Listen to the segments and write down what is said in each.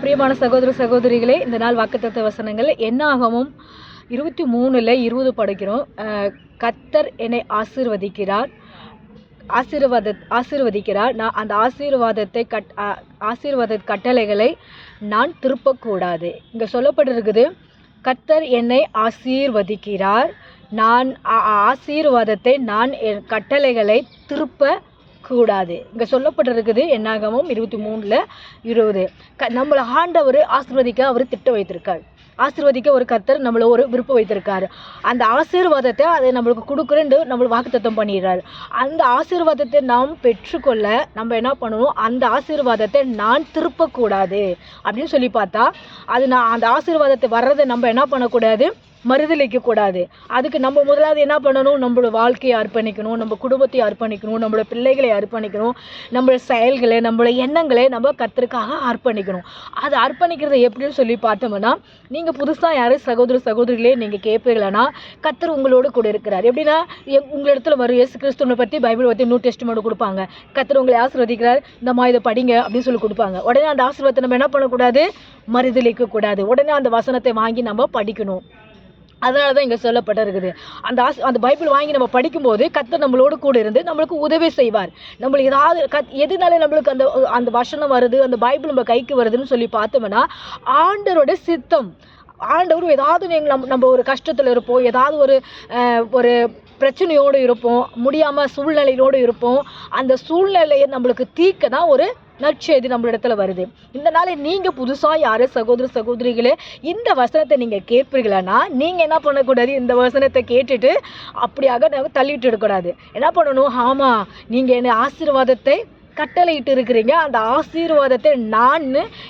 பிரியமான சகோதர சகோதரிகளே, இந்த நாள் வாக்குத்தத்த வசனங்கள் என்னாகமும் 23:20 படிக்கிறோம். கர்த்தர் என்னை ஆசீர்வதிக்கிறார். நான் அந்த ஆசீர்வாத கட்டளைகளை நான் திருப்பக்கூடாது. இங்கே சொல்லப்பட்டிருக்குது, கர்த்தர் என்னை ஆசீர்வதிக்கிறார், நான் ஆசீர்வாதத்தை நான் என் கட்டளைகளை திருப்ப கூடாது. இங்கே சொல்லப்பட்டிருக்குது என்னாகமும் 23:20. நம்மளை ஆண்டவர் ஆசீர்வதிக்க அவர் திட்டம் வைத்திருக்கார். ஆசீர்வதிக்க ஒரு கர்த்தர் நம்மளை ஒரு விருப்பம் வைத்திருக்காரு. அந்த ஆசீர்வாதத்தை அதை நம்மளுக்கு கொடுக்குறேன்னு நம்மளுக்கு வாக்குத்தத்தம் பண்ணிடுறாரு. அந்த ஆசீர்வாதத்தை நாம் பெற்றுக்கொள்ள நம்ம என்ன பண்ணணும், அந்த ஆசீர்வாதத்தை நான் திருப்பக்கூடாது அப்படின்னு சொல்லி பார்த்தா, அது அந்த ஆசீர்வாதத்தை வர்றதை நம்ம என்ன பண்ணக்கூடாது, மறுதளிக்கக்கூடாது. அதுக்கு நம்ம முதலாவது என்ன பண்ணணும், நம்மளோட வாழ்க்கையை அர்ப்பணிக்கணும், நம்ம குடும்பத்தை அர்ப்பணிக்கணும், நம்மளோட பிள்ளைகளை அர்ப்பணிக்கணும், நம்மளோட செயல்களை, நம்மளோட எண்ணங்களை நம்ம கர்த்தருக்காக அர்ப்பணிக்கணும். அதை அர்ப்பணிக்கிறது எப்படின்னு சொல்லி பார்த்தோம்னா, நீங்கள் புதுசாக யாரும் சகோதர சகோதரிகளே நீங்கள் கேட்பீங்களா, கர்த்தர் உங்களோடு கூட இருக்கிறார். எப்படின்னா, உங்களிடத்துல வரும் இயேசு கிறிஸ்துவை பற்றி பைபிள் பற்றி நியூ டெஸ்டமெண்ட் கொடுப்பாங்க. கர்த்தர் உங்களை ஆசீர்வதிக்கிறார், இந்தம்மா இதை படிங்க அப்படின்னு சொல்லி கொடுப்பாங்க. உடனே அந்த ஆசீர்வாதத்தை நம்ம என்ன பண்ணக்கூடாது, மறுதளிக்கக்கூடாது. உடனே அந்த வசனத்தை வாங்கி நம்ம படிக்கணும். அதனால தான் இங்கே சொல்லப்பட்டிருக்குது. அந்த பைபிள் வாங்கி நம்ம படிக்கும்போது கர்த்தர் நம்மளோடு கூட இருந்து நம்மளுக்கு உதவி செய்வார். நம்மளுக்கு ஏதாவது எதுனால நம்மளுக்கு அந்த வசனம் வருது, அந்த பைபிள் நம்ம கைக்கு வருதுன்னு சொல்லி பார்த்தோம்னா, ஆண்டவரோட சித்தம். ஆண்டவர் ஏதாவது நம்ம ஒரு கஷ்டத்தில் இருப்போம், ஏதாவது ஒரு பிரச்சனையோடு இருப்போம், முடியாமல் சூழ்நிலையோடு இருப்போம். அந்த சூழ்நிலையை நம்மளுக்கு தீர்க்க தான் ஒரு நற்செய்தி நம்மளிடத்துல வருது. இந்த நாளை நீங்கள் புதுசாக யாரும் சகோதர சகோதரிகளே இந்த வசனத்தை நீங்கள் கேட்பீர்களானா, நீங்கள் என்ன பண்ணக்கூடாது, இந்த வசனத்தை கேட்டுட்டு அப்படியாக நாங்கள் தள்ளிட்டு இருக்கக்கூடாது. என்ன பண்ணணும், ஆமாம் நீங்கள் என்ன ஆசீர்வாதத்தை கட்டளையிட்டு இருக்கிறீங்க, அந்த ஆசீர்வாதத்தை நான்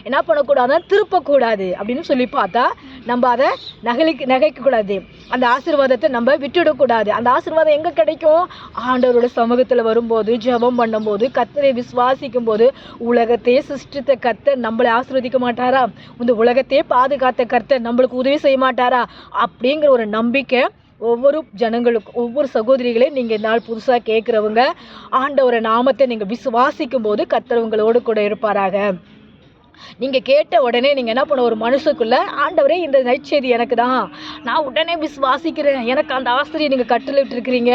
என்ன பண்ணக்கூடாதுன்னா திருப்பக்கூடாது அப்படின்னு சொல்லி பார்த்தா, நம்ம அதை நகைக்கக்கூடாது. அந்த ஆசீர்வாதத்தை நம்ம விட்டுடக்கூடாது. அந்த ஆசீர்வாதம் எங்கே கிடைக்கும், ஆண்டவரோட சமூகத்தில் வரும்போது, ஜெபம் பண்ணும்போது, கர்த்தரை விசுவாசிக்கும் போது. உலகத்தையே சிருஷ்டித்த கர்த்தர் நம்மளை ஆசீர்வதிக்க மாட்டாரா, இந்த உலகத்தையே பாதுகாத்த கர்த்தர் நம்மளுக்கு உதவி செய்ய மாட்டாரா அப்படிங்கிற ஒரு நம்பிக்கை ஒவ்வொரு ஜனங்களுக்கும், ஒவ்வொரு சகோதரிகளையும் நீங்கள் நாள் புதுசாக கேட்குறவங்க ஆண்டவரை நாமத்தை நீங்கள் விசுவாசிக்கும் போது கர்த்தர் உங்களோடு கூட இருப்பாராக. நீங்கள் கேட்ட உடனே நீங்கள் என்ன பண்ண, ஒரு மனுஷக்குள்ளே ஆண்டவரே இந்த நற்செய்தி எனக்கு தான், நான் உடனே விசுவாசிக்கிறேன், எனக்கு அந்த ஆசிரியை நீங்கள் கட்டளையிட்டு இருக்கிறீங்க,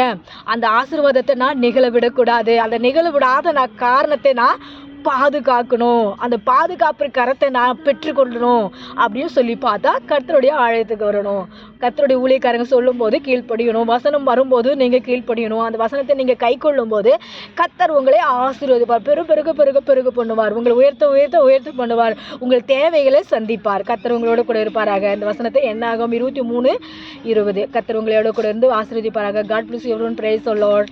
அந்த ஆசீர்வாதத்தை நான் நிகழ விடக்கூடாது, அந்த நிகழ விடாத காரணத்தை நான் பாதுகாக்கணும், அந்த பாதுகாப்பு கரத்தை நான் பெற்றுக்கொள்ளணும் அப்படின்னு சொல்லி பார்த்தா கர்த்தருடைய ஆழத்துக்கு வரணும். கர்த்தருடைய ஊழியக்காரங்க சொல்லும்போது கீழ்ப்படியணும், வசனம் வரும்போது நீங்கள் கீழ்ப்படியணும். அந்த வசனத்தை நீங்கள் கை கொள்ளும் போது கர்த்தர் உங்களை ஆசீர்வதிப்பார், பெருக பண்ணுவார், உங்களை உயர்த்த பண்ணுவார், உங்கள் தேவைகளை சந்திப்பார். கர்த்தர் உங்களோட கூட இருப்பாராக. இந்த வசனத்தை என்னாகும் 23:20 கர்த்தர் உங்களோட கூட இருந்து ஆசீர்வதிப்பாராக. God bless you everyone. Praise the Lord.